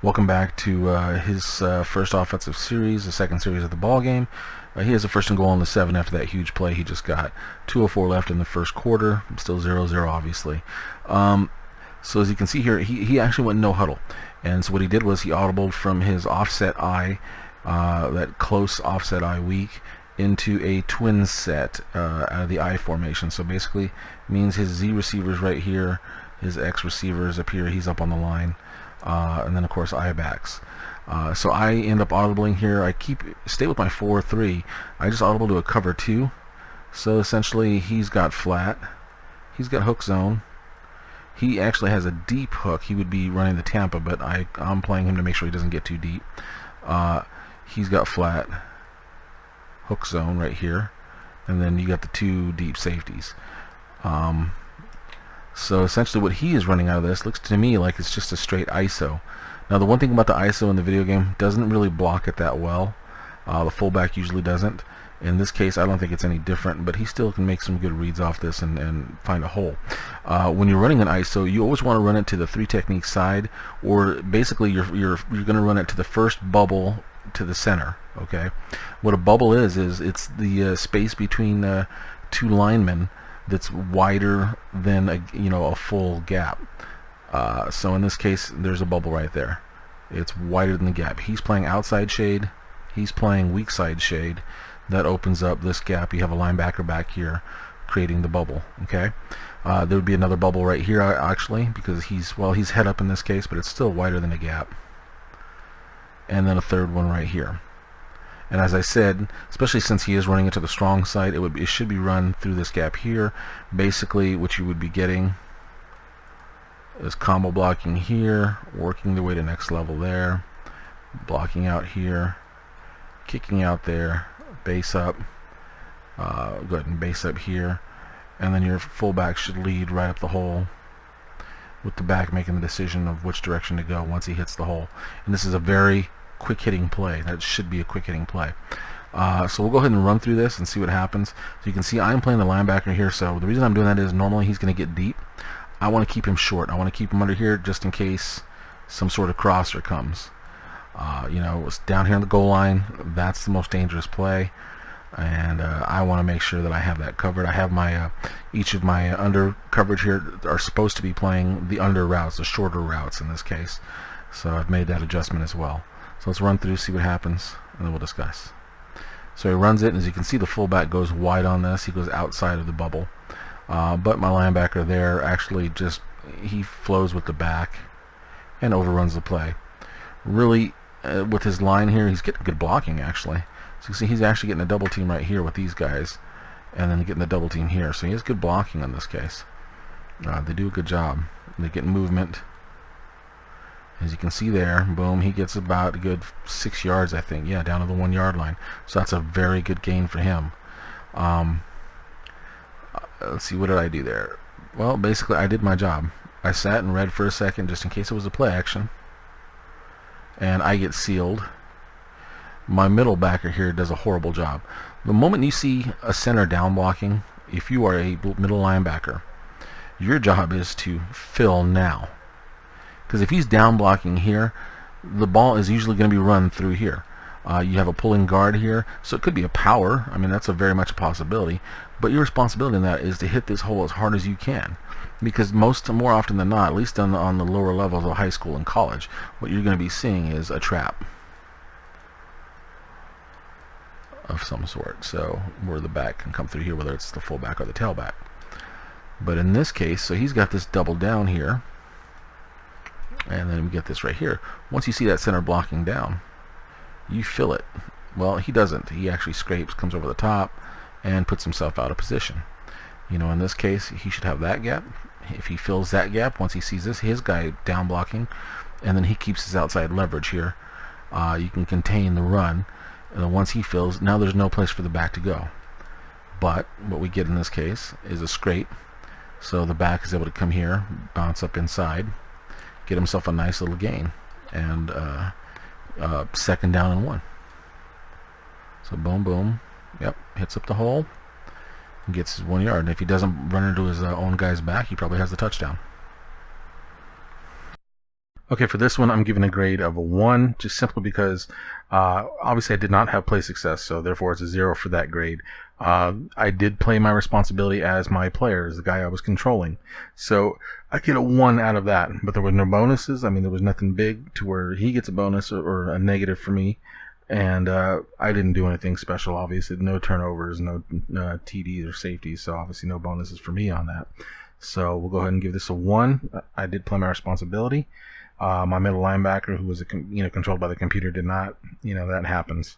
Welcome back to his first offensive series, the second series of the ball game. He has a first and goal on the 7 after that huge play he just got. 2:04 left in the first quarter. Still 0-0, obviously. So as you can see here, he actually went no huddle. And so what he did was he audibled from his offset eye, that close offset eye weak, into a twin set out of the I formation. So basically means his Z receivers right here, his X receivers up here, he's up on the line. And then of course I backs. So I end up audibling here. I stay with my 4-3. I just audible to a cover 2. So essentially he's got flat. He's got hook zone. He actually has a deep hook. He would be running the Tampa, but I'm playing him to make sure he doesn't get too deep. He's got flat hook zone right here, and then you got the 2 deep safeties. So essentially what he is running out of this looks to me like it's just a straight ISO. Now the one thing about the ISO in the video game, doesn't really block it that well. The fullback usually doesn't. In this case I don't think it's any different, but he still can make some good reads off this and find a hole. When you're running an ISO, you always want to run it to the 3 technique side, or basically you're going to run it to the first bubble to the center. Okay, what a bubble is it's the space between 2 linemen that's wider than a full gap. So in this case there's a bubble right there. It's wider than the gap. He's playing outside shade, he's playing weak side shade. That opens up this gap. You have a linebacker back here creating the bubble. Okay, there would be another bubble right here actually, because he's head up in this case, but it's still wider than a gap. And then a third one right here. And as I said, especially since he is running it to the strong side, it should be run through this gap here. Basically what you would be getting is combo blocking here, working the way to next level there, blocking out here, kicking out there, base up, go ahead and base up here, and then your fullback should lead right up the hole, with the back making the decision of which direction to go once he hits the hole. And this is a very quick hitting play. That should be a quick hitting play. So we'll go ahead and run through this and see what happens. So you can see I'm playing the linebacker here, so the reason I'm doing that is normally he's going to get deep. I want to keep him short. I want to keep him under here just in case some sort of crosser comes. It's down here on the goal line. That's the most dangerous play, and I want to make sure that I have that covered. I have my each of my under coverage here are supposed to be playing the under routes, the shorter routes in this case. So I've made that adjustment as well. So let's run through, see what happens, and then we'll discuss. So he runs it, and as you can see, the fullback goes wide on this. He goes outside of the bubble. But my linebacker there actually he flows with the back and overruns the play. Really, with his line here, he's getting good blocking actually. So you see he's actually getting a double team right here with these guys, and then getting the double team here. So he has good blocking in this case. They do a good job. They get movement. As you can see there, boom, he gets about a good 6 yards, I think. Yeah, down to the 1 yard line. So that's a very good gain for him. Let's see, what did I do there? Well, basically I did my job. I sat and read for a second just in case it was a play action. And I get sealed. My middle backer here does a horrible job. The moment you see a center down blocking, if you are a middle linebacker, your job is to fill now. Because if he's down blocking here, the ball is usually going to be run through here. You have a pulling guard here, so it could be a power. I mean, that's very much a possibility. But your responsibility in that is to hit this hole as hard as you can. Because more often than not, at least on the lower levels of high school and college, what you're going to be seeing is a trap of some sort. So where the back can come through here, whether it's the fullback or the tailback. But in this case, so he's got this double down here. And then we get this right here. Once you see that center blocking down, you fill it. Well, he doesn't. He actually scrapes, comes over the top, and puts himself out of position. In this case, he should have that gap. If he fills that gap, once he sees his guy down blocking, and then he keeps his outside leverage here, you can contain the run. And then once he fills, now there's no place for the back to go. But what we get in this case is a scrape. So the back is able to come here, bounce up inside, get himself a nice little gain, and second down and 1. So boom, boom, yep, hits up the hole, and gets his 1 yard. And if he doesn't run into his own guy's back, he probably has the touchdown. Okay, for this one, I'm giving a grade of a 1, just simply because obviously I did not have play success, so therefore it's a 0 for that grade. I did play my responsibility as my player, as the guy I was controlling. So I get a 1 out of that, but there were no bonuses. I mean, there was nothing big to where he gets a bonus or a negative for me. And I didn't do anything special, obviously. No turnovers, no TDs or safeties, so obviously no bonuses for me on that. So we'll go ahead and give this a 1. I did play my responsibility. My middle linebacker, who was controlled by the computer, did not. That happens.